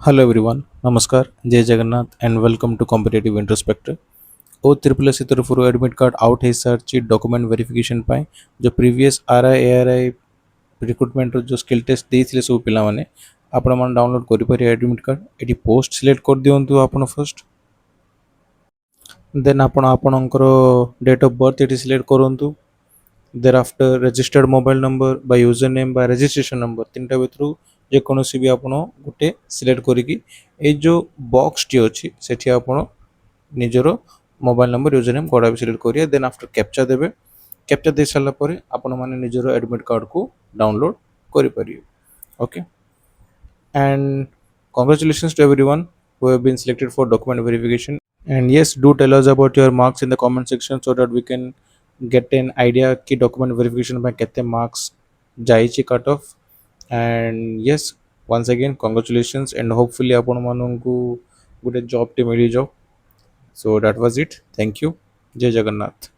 Hello everyone, Namaskar, Jai Jagannath, and welcome to Competitive Introspector. O triple S तरफରୁ admit card out हो सारी document verification पाए जो previous RI ARI recruitment जो skill test देइथिले सब पिला माने आपण मन डाउनलोड करि पारे एडमिट कार्ड एटी पोस्ट सिलेक्ट कर दियंतु आपण फर्स्ट देन आपण आपणकर डेट ऑफ बर्थ एटी सिलेक्ट करंतु thereafter registered mobile number by username by registration number तीनटा भितर जेकोसी भी आपण गोटे सिलेक्ट करिकी ए जो बॉक्स टी अछि सेठी आपण निजर mobile number user name code भी सिलेक्ट करिए देन आफ्टर कैप्चा देबे कैप्चा दे सारा पर आपण माने निजर एडमिट कार्ड को डाउनलोड करि परिए okay and congratulations to everyone who have been selected for document verification. And yes, do tell us about your marks in the comment section so that we can get an idea ki document verification by kete marks jaichi cut off. And yes, once again congratulations and hopefully apon manunku good job te mili jo. So that was it. Thank you. Jai Jagannath.